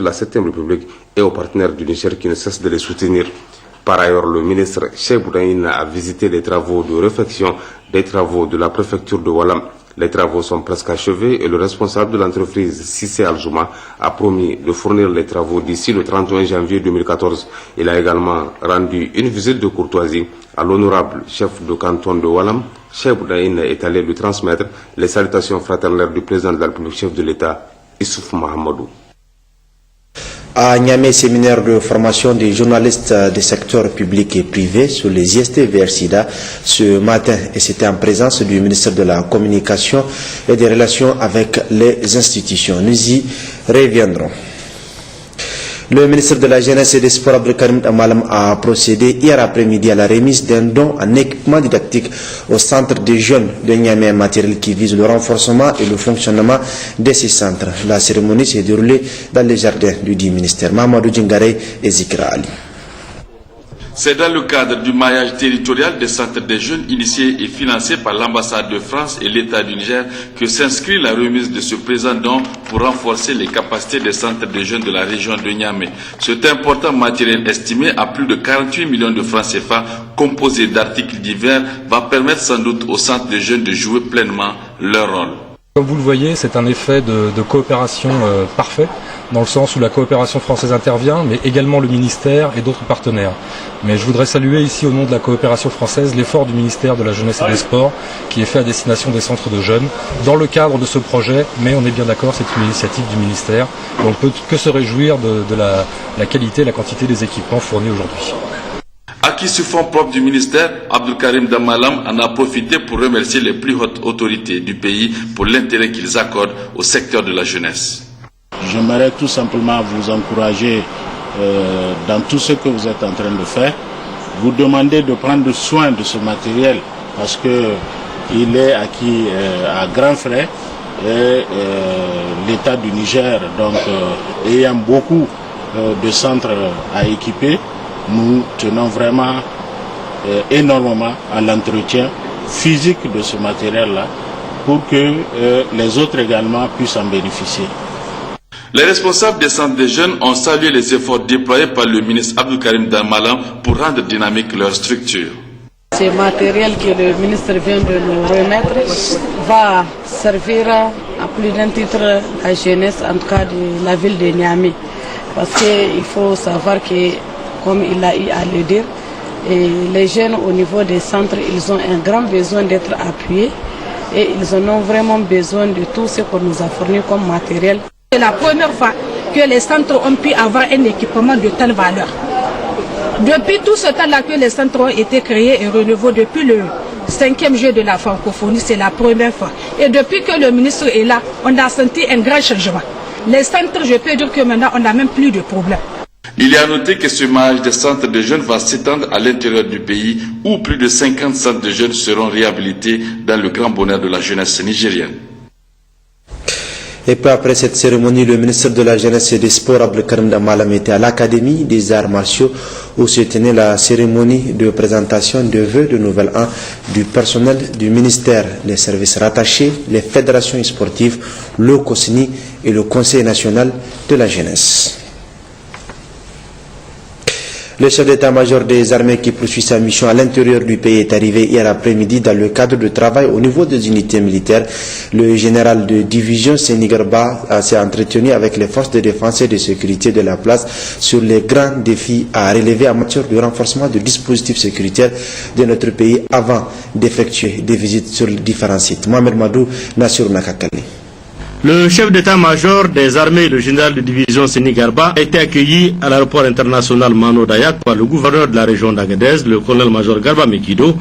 la 7e République et aux partenaires du Niger qui ne cessent de les soutenir. Par ailleurs, le ministre Cheikh Boudahine a visité les travaux de réfection des travaux de la préfecture de Walam. Les travaux sont presque achevés et le responsable de l'entreprise, Sissé Aljouma, a promis de fournir les travaux d'ici le 31 janvier 2014. Il a également rendu une visite de courtoisie à l'honorable chef de canton de Walam. Cheikh Boudahine est allé lui transmettre les salutations fraternelles du président de la République, chef de l'État, Issouf Mahamadou. À Niamey, séminaire de formation des journalistes des secteurs publics et privés sur les IST-VRSIDA ce matin, et c'était en présence du ministre de la Communication et des Relations avec les institutions. Nous y reviendrons. Le ministre de la Jeunesse et des Sports, Abdelkarim Damalam, a procédé hier après-midi à la remise d'un don en équipement didactique au centre des jeunes de Niamey, matériel qui vise le renforcement et le fonctionnement de ces centres. La cérémonie s'est déroulée dans les jardins du dit ministère. Mamadou Djingare et Zikra Ali. C'est dans le cadre du maillage territorial des centres des jeunes initié et financé par l'ambassade de France et l'État du Niger que s'inscrit la remise de ce présent don pour renforcer les capacités des centres des jeunes de la région de Niamey. Cet important matériel estimé à plus de 48 millions de francs CFA, composé d'articles divers, va permettre sans doute aux centres des jeunes de jouer pleinement leur rôle. Comme vous le voyez, c'est un effet de coopération parfait, dans le sens où la coopération française intervient, mais également le ministère et d'autres partenaires. Mais je voudrais saluer ici, au nom de la coopération française, l'effort du ministère de la Jeunesse et des Sports, qui est fait à destination des centres de jeunes, dans le cadre de ce projet, mais on est bien d'accord, c'est une initiative du ministère, et on ne peut que se réjouir de la qualité et la quantité des équipements fournis aujourd'hui. Acquis sur fonds propres du ministère, Abdelkarim Damalam en a profité pour remercier les plus hautes autorités du pays pour l'intérêt qu'ils accordent au secteur de la jeunesse. J'aimerais tout simplement vous encourager dans tout ce que vous êtes en train de faire. Vous demander de prendre soin de ce matériel parce qu'il est acquis à grands frais et l'État du Niger, donc ayant beaucoup de centres à équiper, nous tenons vraiment énormément à l'entretien physique de ce matériel-là pour que les autres également puissent en bénéficier. Les responsables des centres des jeunes ont salué les efforts déployés par le ministre Abdelkarim Damalam pour rendre dynamique leur structure. Ce matériel que le ministre vient de nous remettre va servir à plus d'un titre la jeunesse, en tout cas de la ville de Niamey. Parce qu'il faut savoir que, comme il a eu à le dire, et les jeunes au niveau des centres, ils ont un grand besoin d'être appuyés et ils en ont vraiment besoin de tout ce qu'on nous a fourni comme matériel. C'est la première fois que les centres ont pu avoir un équipement de telle valeur. Depuis tout ce temps-là que les centres ont été créés et renouvelés depuis le 5e jeu de la francophonie, c'est la première fois. Et depuis que le ministre est là, on a senti un grand changement. Les centres, je peux dire que maintenant, on n'a même plus de problème. Il est à noter que ce maillage des centres de jeunes va s'étendre à l'intérieur du pays où plus de 50 centres de jeunes seront réhabilités dans le grand bonheur de la jeunesse nigérienne. Et peu après cette cérémonie, le ministre de la Jeunesse et des Sports, Abdelkarim Damalam, était à l'Académie des Arts Martiaux où se tenait la cérémonie de présentation de vœux de nouvel an du personnel du ministère, les services rattachés, les fédérations sportives, le COSNI et le Conseil national de la jeunesse. Le chef d'état-major des armées qui poursuit sa mission à l'intérieur du pays est arrivé hier après-midi dans le cadre de travail au niveau des unités militaires. Le général de division Sénigarba s'est entretenu avec les forces de défense et de sécurité de la place sur les grands défis à relever en matière de renforcement du dispositif sécuritaire de notre pays avant d'effectuer des visites sur différents sites. Mohamed Madou, Nassir Nakakali. Le chef d'état-major des armées, le général de division Sénigarba, a été accueilli à l'aéroport international Mano Dayak par le gouverneur de la région d'Agadez, le colonel-major Garba Mekido,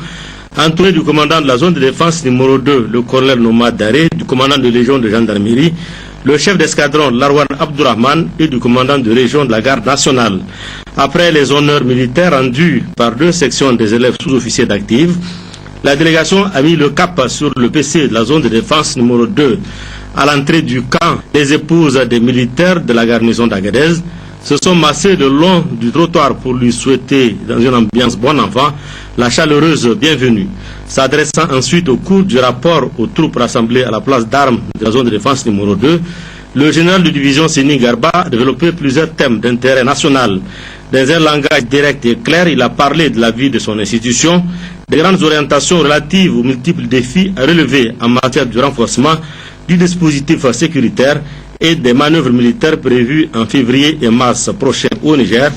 entouré du commandant de la zone de défense numéro 2, le colonel Nomad Daré, du commandant de légion de gendarmerie, le chef d'escadron Larwan Abdourahman et du commandant de région de la garde nationale. Après les honneurs militaires rendus par 2 sections des élèves sous-officiers d'active, la délégation a mis le cap sur le PC de la zone de défense numéro 2. À l'entrée du camp, les épouses des militaires de la garnison d'Agadez se sont massées le long du trottoir pour lui souhaiter, dans une ambiance bon enfant, la chaleureuse bienvenue. S'adressant ensuite au cours du rapport aux troupes rassemblées à la place d'armes de la zone de défense numéro 2, le général de division Séni Garba a développé plusieurs thèmes d'intérêt national. Dans un langage direct et clair, il a parlé de la vie de son institution, des grandes orientations relatives aux multiples défis à relever en matière de renforcement du dispositif sécuritaire et des manœuvres militaires prévues en février et mars prochains au Niger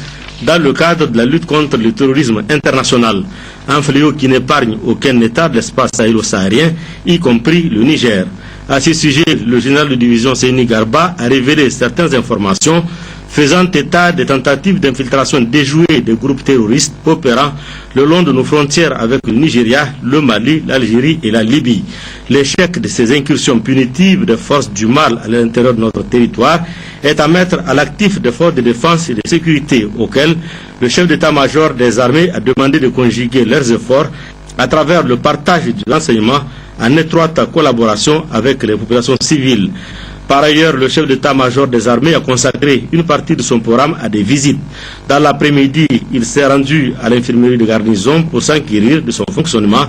dans le cadre de la lutte contre le terrorisme international, un fléau qui n'épargne aucun État de l'espace sahélo-saharien, y compris le Niger. À ce sujet, le général de division Séni Garba a révélé certaines informations faisant état des tentatives d'infiltration déjouées des groupes terroristes opérant le long de nos frontières avec le Nigeria, le Mali, l'Algérie et la Libye. L'échec de ces incursions punitives des forces du mal à l'intérieur de notre territoire est à mettre à l'actif des forces de défense et de sécurité auxquelles le chef d'état-major des armées a demandé de conjuguer leurs efforts à travers le partage de l'enseignement en étroite collaboration avec les populations civiles. Par ailleurs, le chef d'état-major des armées a consacré une partie de son programme à des visites. Dans l'après-midi, il s'est rendu à l'infirmerie de garnison pour s'enquérir de son fonctionnement,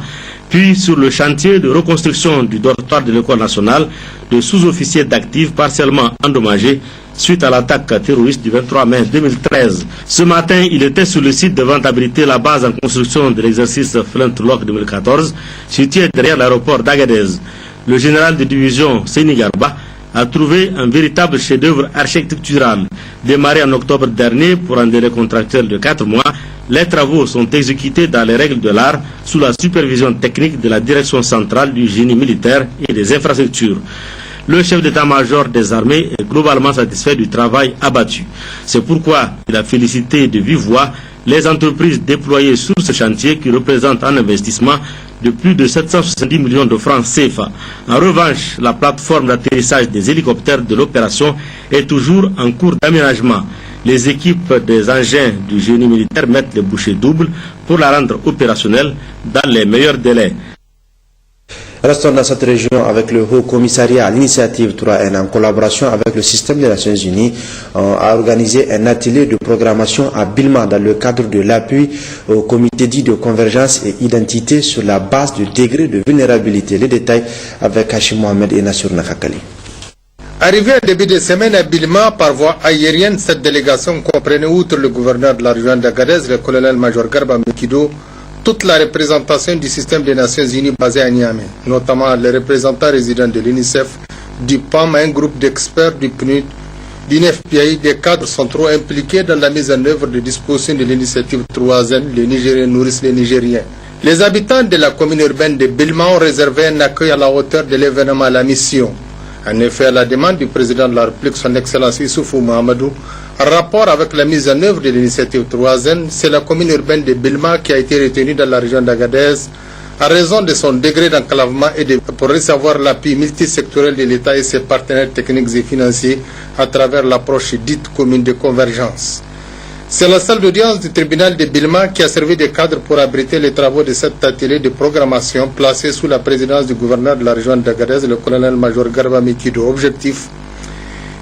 puis sur le chantier de reconstruction du dortoir de l'école nationale de sous-officiers d'actifs partiellement endommagés suite à l'attaque terroriste du 23 mai 2013. Ce matin, il était sur le site devant abriter la base en construction de l'exercice Flintlock 2014, situé derrière l'aéroport d'Agadez. Le général de division Séni Garba a trouvé un véritable chef-d'œuvre architectural. Démarré en octobre dernier pour un délai contractuel de 4 mois, les travaux sont exécutés dans les règles de l'art sous la supervision technique de la Direction centrale du génie militaire et des infrastructures. Le chef d'état-major des armées est globalement satisfait du travail abattu. C'est pourquoi il a félicité de vive voix les entreprises déployées sur ce chantier qui représentent un investissement de plus de 770 millions de francs CFA. En revanche, la plateforme d'atterrissage des hélicoptères de l'opération est toujours en cours d'aménagement. Les équipes des engins du génie militaire mettent les bouchées doubles pour la rendre opérationnelle dans les meilleurs délais. Restons dans cette région avec le Haut Commissariat à l'initiative 3N en collaboration avec le système des Nations Unies a organisé un atelier de programmation à Bilma dans le cadre de l'appui au comité dit de convergence et identité sur la base du degré de vulnérabilité. Les détails avec Hachim Mohamed et Nassur Nakakali. Arrivé en début de semaine à Bilma par voie aérienne, cette délégation comprenait outre le gouverneur de la région d'Agadez, le colonel-major Garba Mekido, toute la représentation du système des Nations Unies basé à Niamey, notamment les représentants résidents de l'UNICEF, du PAM, un groupe d'experts du PNUD, du FPI, des cadres centraux impliqués dans la mise en œuvre des dispositions de l'initiative 3N, les Nigériens nourrissent les Nigériens. Les habitants de la commune urbaine de Bilma ont réservé un accueil à la hauteur de l'événement à la mission. En effet, à la demande du président de la République, son Excellence Issoufou Mahamadou, en rapport avec la mise en œuvre de l'initiative 3N, c'est la commune urbaine de Bilma qui a été retenue dans la région d'Agadez à raison de son degré d'enclavement et pour recevoir l'appui multisectoriel de l'État et ses partenaires techniques et financiers à travers l'approche dite commune de convergence. C'est la salle d'audience du tribunal de Bilma qui a servi de cadre pour abriter les travaux de cet atelier de programmation placé sous la présidence du gouverneur de la région d'Agadez, le colonel-major Garba Mekido. Objectif: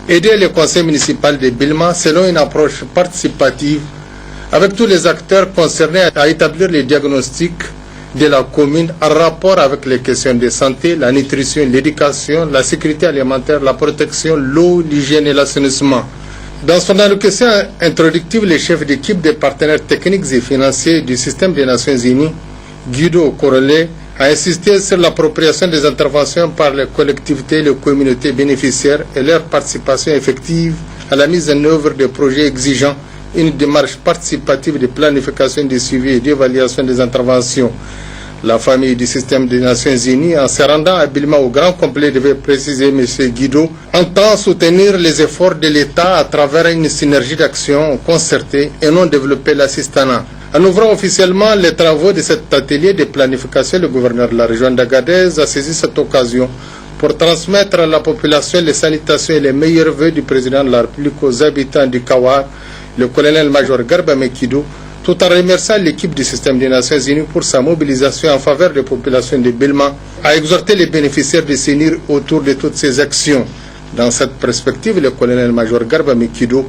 aider le conseil municipal de Bilma selon une approche participative avec tous les acteurs concernés à établir les diagnostics de la commune en rapport avec les questions de santé, la nutrition, l'éducation, la sécurité alimentaire, la protection, l'eau, l'hygiène et l'assainissement. Dans son allocution introductive, le chef d'équipe des partenaires techniques et financiers du système des Nations Unies, Guido Corollet, a insisté sur l'appropriation des interventions par les collectivités et les communautés bénéficiaires et leur participation effective à la mise en œuvre des projets exigeant une démarche participative de planification, de suivi et d'évaluation des interventions. La famille du système des Nations Unies, en se rendant à Bilma au grand complet, devait préciser M. Guido, entend soutenir les efforts de l'État à travers une synergie d'action concertée et non développer l'assistanat. En ouvrant officiellement les travaux de cet atelier de planification, le gouverneur de la région d'Agadez a saisi cette occasion pour transmettre à la population les salutations et les meilleurs vœux du président de la République aux habitants du Kawar, le colonel-major Garba Mekido, tout en remerciant l'équipe du système des Nations Unies pour sa mobilisation en faveur des populations de Bilma, a exhorté les bénéficiaires de s'unir autour de toutes ces actions. Dans cette perspective, le colonel-major Garba Mekido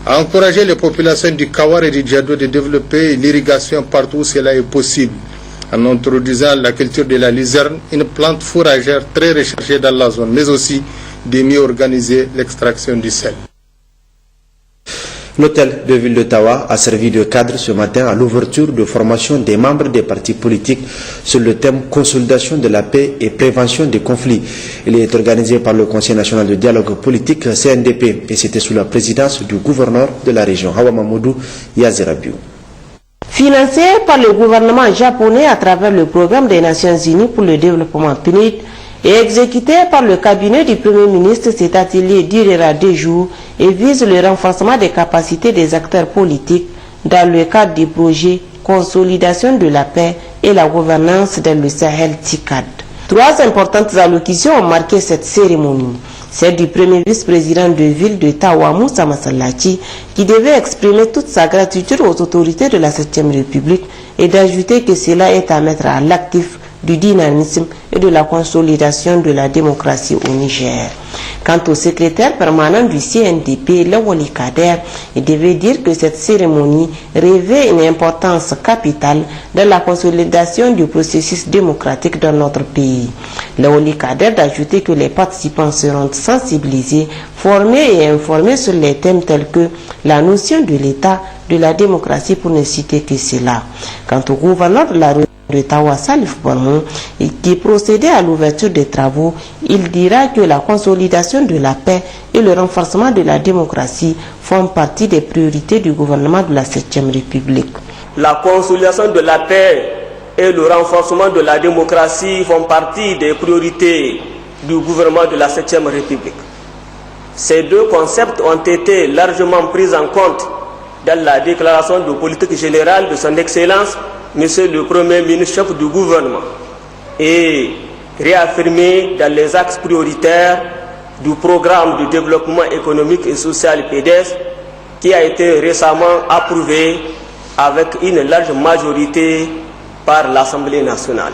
a encouragé les populations du Kawar et du Djado de développer l'irrigation partout où cela est possible, en introduisant la culture de la luzerne, une plante fourragère très recherchée dans la zone, mais aussi de mieux organiser l'extraction du sel. L'hôtel de ville d'Ottawa a servi de cadre ce matin à l'ouverture de formation des membres des partis politiques sur le thème consolidation de la paix et prévention des conflits. Il est organisé par le Conseil national de dialogue politique CNDP et c'était sous la présidence du gouverneur de la région, Hawa Mamoudou Yazirabiou. Financé par le gouvernement japonais à travers le programme des Nations Unies pour le développement PNUD et exécuté par le cabinet du Premier ministre, cet atelier durera 2 jours et vise le renforcement des capacités des acteurs politiques dans le cadre du projet Consolidation de la paix et la gouvernance dans le Sahel TICAD. 3 importantes allocutions ont marqué cette cérémonie. Celle du premier vice-président de ville de Tawa, Moussa Masallachi, qui devait exprimer toute sa gratitude aux autorités de la 7e République et d'ajouter que cela est à mettre à l'actif du dynamisme et de la consolidation de la démocratie au Niger. Quant au secrétaire permanent du CNDP, Lawali Kader, il devait dire que cette cérémonie revêt une importance capitale dans la consolidation du processus démocratique dans notre pays. Lawali Kader d'ajouter que les participants seront sensibilisés, formés et informés sur les thèmes tels que la notion de l'État, de la démocratie pour ne citer que cela. Quant au gouverneur de la de Tawa Salif Bormon, qui procédait à l'ouverture des travaux, il dira que la consolidation de la paix et le renforcement de la démocratie font partie des priorités du gouvernement de la 7e République. La consolidation de la paix et le renforcement de la démocratie font partie des priorités du gouvernement de la 7e République. Ces 2 concepts ont été largement pris en compte dans la déclaration de politique générale de son Excellence Monsieur le Premier ministre chef du gouvernement et réaffirmé dans les axes prioritaires du programme de développement économique et social PDS qui a été récemment approuvé avec une large majorité par l'Assemblée nationale.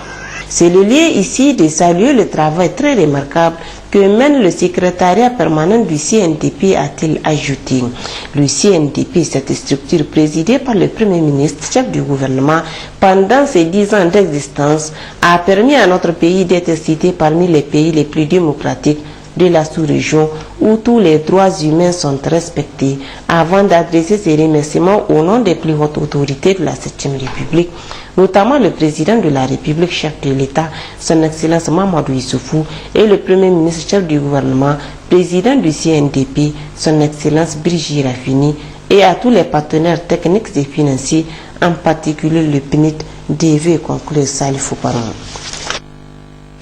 C'est le lieu ici de saluer le travail très remarquable que mène le secrétariat permanent du CNDP, a-t-il ajouté. Le CNDP, cette structure présidée par le Premier ministre, chef du gouvernement, pendant ses 10 ans d'existence, a permis à notre pays d'être cité parmi les pays les plus démocratiques de la sous-région où tous les droits humains sont respectés. Avant d'adresser ses remerciements au nom des plus hautes autorités de la 7e République, notamment le président de la République, chef de l'État, son Excellence Mamadou Issoufou, et le Premier ministre chef du gouvernement, président du CNDP, son Excellence Brigitte Raffini, et à tous les partenaires techniques et financiers, en particulier le PNUD, devait conclure Salifou Paran.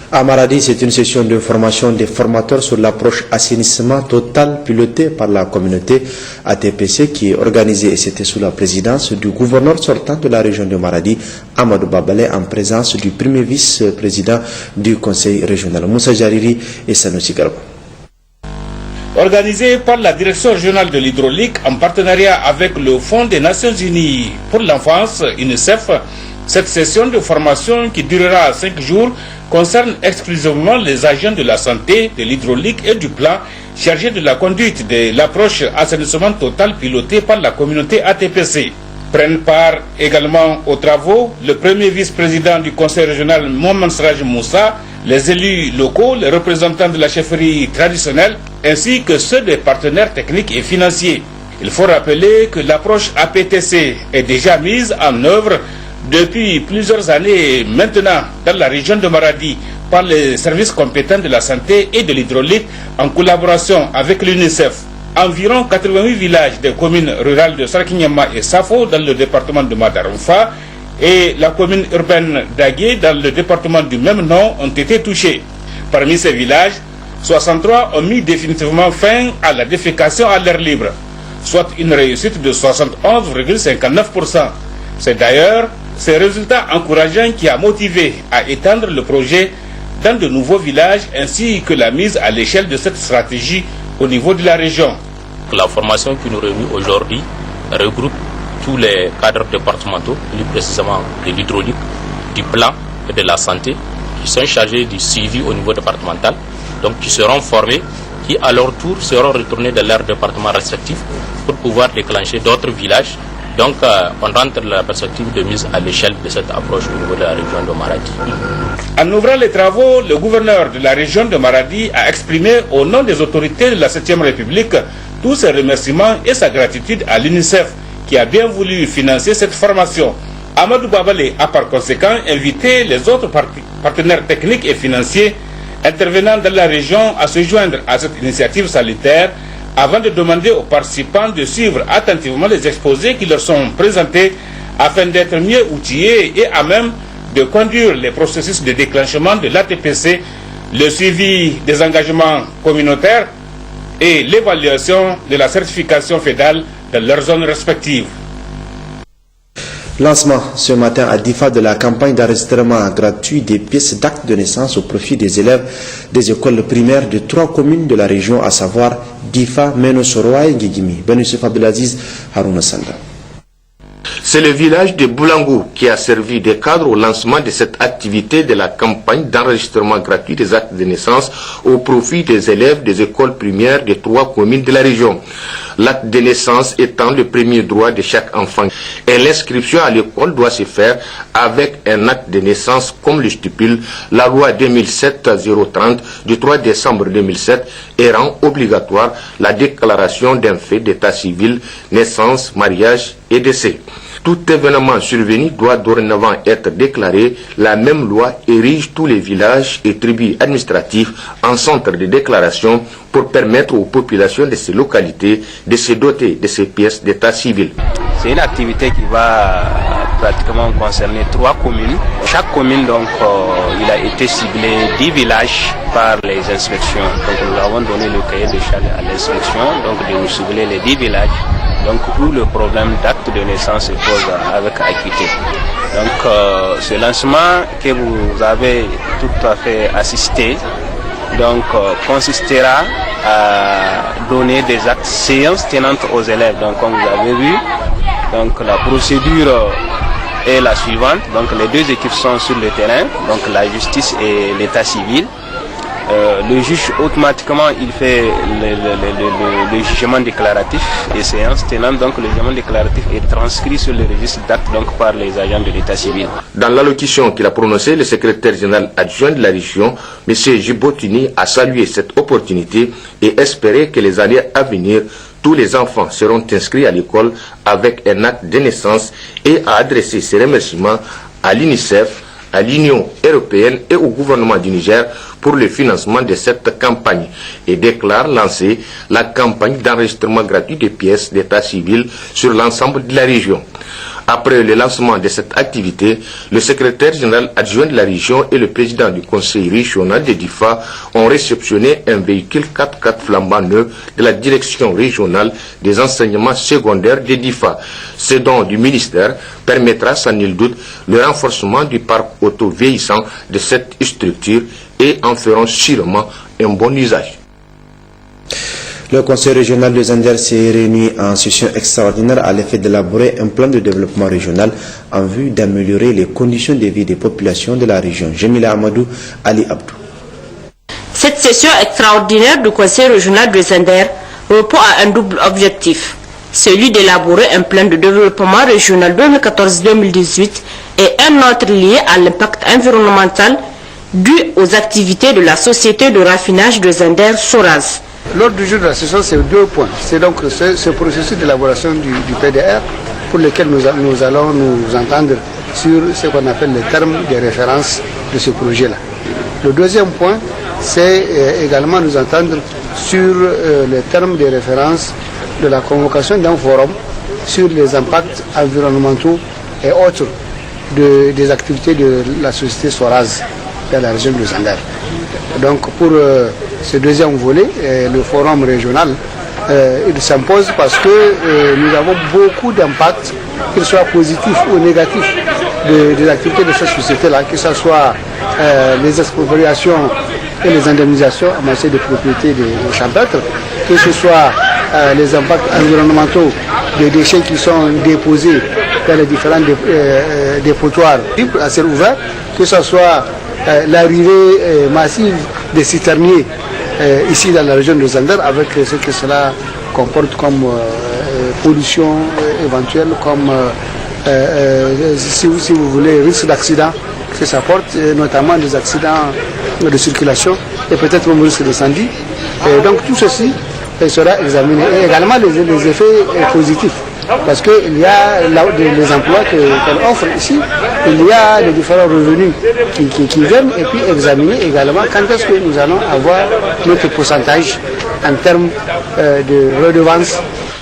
À Maradi, c'est une session de formation des formateurs sur l'approche assainissement total pilotée par la communauté ATPC qui est organisée et c'était sous la présidence du gouverneur sortant de la région de Maradi, Amadou Babale, en présence du premier vice-président du conseil régional, Moussa Jariri et Sanoussi Garba. Organisée par la Direction régionale de l'hydraulique en partenariat avec le Fonds des Nations Unies pour l'enfance, UNICEF, cette session de formation qui durera 5 jours concerne exclusivement les agents de la santé, de l'hydraulique et du plan chargés de la conduite de l'approche assainissement total pilotée par la communauté ATPC. Prennent part également aux travaux le premier vice-président du conseil régional Mohamed Sraj Moussa, les élus locaux, les représentants de la chefferie traditionnelle, ainsi que ceux des partenaires techniques et financiers. Il faut rappeler que l'approche APTC est déjà mise en œuvre depuis plusieurs années maintenant dans la région de Maradi par les services compétents de la santé et de l'hydraulique en collaboration avec l'UNICEF. Environ 88 villages des communes rurales de Sarkinyama et Safo dans le département de Madarumfa et la commune urbaine d'Agué dans le département du même nom ont été touchés. Parmi ces villages, 63 ont mis définitivement fin à la défécation à l'air libre, soit une réussite de 71,59%. C'est d'ailleurs ces résultats encourageants qui a motivé à étendre le projet dans de nouveaux villages ainsi que la mise à l'échelle de cette stratégie au niveau de la région. La formation qui nous réunit aujourd'hui regroupe tous les cadres départementaux, plus précisément de l'hydraulique, du plan et de la santé, qui sont chargés du suivi au niveau départemental, donc qui seront formés, qui à leur tour seront retournés dans leurs départements respectifs pour pouvoir déclencher d'autres villages Donc on rentre dans la perspective de mise à l'échelle de cette approche au niveau de la région de Maradi. En ouvrant les travaux, le gouverneur de la région de Maradi a exprimé au nom des autorités de la 7e République tous ses remerciements et sa gratitude à l'UNICEF qui a bien voulu financer cette formation. Amadou Babale a par conséquent invité les autres partenaires techniques et financiers intervenant dans la région à se joindre à cette initiative sanitaire avant de demander aux participants de suivre attentivement les exposés qui leur sont présentés afin d'être mieux outillés et à même de conduire les processus de déclenchement de l'ATPC, le suivi des engagements communautaires et l'évaluation de la certification fédérale dans leurs zones respectives. Lancement ce matin à Difa de la campagne d'enregistrement gratuit des pièces d'acte de naissance au profit des élèves des écoles primaires de 3 communes de la région, à savoir Difa, Menosoroa et Guigimi. Benusuf Abdelaziz, Harouna Sanda. C'est le village de Boulangou qui a servi de cadre au lancement de cette activité de la campagne d'enregistrement gratuit des actes de naissance au profit des élèves des écoles primaires des 3 communes de la région. L'acte de naissance étant le premier droit de chaque enfant. Et l'inscription à l'école doit se faire avec un acte de naissance comme le stipule la loi 2007-030 du 3 décembre 2007 et rend obligatoire la déclaration d'un fait d'état civil, naissance, mariage et décès. Tout événement survenu doit dorénavant être déclaré. La même loi érige tous les villages et tribus administratifs en centre de déclaration pour permettre aux populations de ces localités de se doter de ces pièces d'état civil. C'est une activité qui va pratiquement concerner 3 communes. Chaque commune, donc, il a été ciblé 10 villages par les inspections. Donc nous avons donné le cahier de charges à l'inspection, donc de nous cibler les 10 villages. Donc où le problème d'acte de naissance se pose avec acuité. Donc ce lancement que vous avez tout à fait assisté donc consistera à donner des actes séances tenantes aux élèves. Donc comme vous avez vu, donc la procédure est la suivante. Donc les 2 équipes sont sur le terrain, donc la justice et l'état civil. Le juge automatiquement il fait le jugement déclaratif et séance tenante, donc le jugement déclaratif est transcrit sur le registre d'actes donc par les agents de l'état civil. Dans l'allocution qu'il a prononcée, le secrétaire général adjoint de la région, M. Jibotini, a salué cette opportunité et espéré que les années à venir, tous les enfants seront inscrits à l'école avec un acte de naissance et a adressé ses remerciements à l'UNICEF, à l'Union européenne et au gouvernement du Niger pour le financement de cette campagne et déclare lancer la campagne d'enregistrement gratuit des pièces d'état civil sur l'ensemble de la région. Après le lancement de cette activité, le secrétaire général adjoint de la région et le président du conseil régional de Difa ont réceptionné un véhicule 4x4 flambant neuf de la direction régionale des enseignements secondaires de Difa. Ce don du ministère permettra sans nul doute le renforcement du parc auto vieillissant de cette structure et en feront sûrement un bon usage. Le conseil régional de Zander s'est réuni en session extraordinaire à l'effet d'élaborer un plan de développement régional en vue d'améliorer les conditions de vie des populations de la région. Jamila Amadou, Ali Abdou. Cette session extraordinaire du conseil régional de Zander répond à un double objectif, celui d'élaborer un plan de développement régional 2014-2018 et un autre lié à l'impact environnemental dû aux activités de la société de raffinage de Zander Soraz. L'ordre du jour de la session, c'est 2 points. C'est donc ce processus d'élaboration du PDR pour lequel nous allons nous entendre sur ce qu'on appelle les termes de référence de ce projet-là. Le deuxième point, c'est également nous entendre sur les termes de référence de la convocation d'un forum sur les impacts environnementaux et autres des activités de la société Soraz dans la région de Zander. Donc pour ce deuxième volet, le forum régional, il s'impose parce que nous avons beaucoup d'impacts, qu'ils soient positifs ou négatifs, des activités de cette société-là, que ce soit les expropriations et les indemnisations en matière de propriété des champêtres, que ce soit les impacts environnementaux des déchets qui sont déposés dans les différents dépotoirs libres à ciel ouvert, que ce soit l'arrivée massive des citerniers ici dans la région de Zander avec ce que cela comporte comme pollution éventuelle, comme si vous voulez, risque d'accident que ça porte, notamment des accidents de circulation et peut-être même risque d'incendie. Et donc tout ceci sera examiné. Et également les effets positifs. Parce qu'il y a les emplois qu'elle offre ici, il y a les différents revenus qui viennent, et puis examiner également quand est-ce que nous allons avoir notre pourcentage en termes de redevance.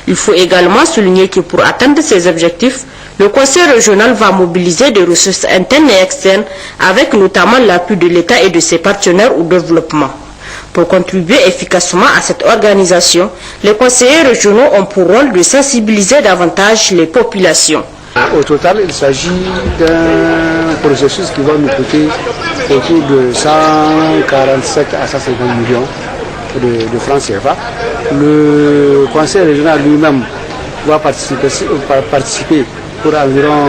Il faut également souligner que pour atteindre ces objectifs, le Conseil régional va mobiliser des ressources internes et externes avec notamment l'appui de l'État et de ses partenaires au développement. Pour contribuer efficacement à cette organisation, les conseillers régionaux ont pour rôle de sensibiliser davantage les populations. Au total, il s'agit d'un processus qui va nous coûter autour de 147 à 150 millions de francs CFA. Le conseil régional lui-même va participer pour environ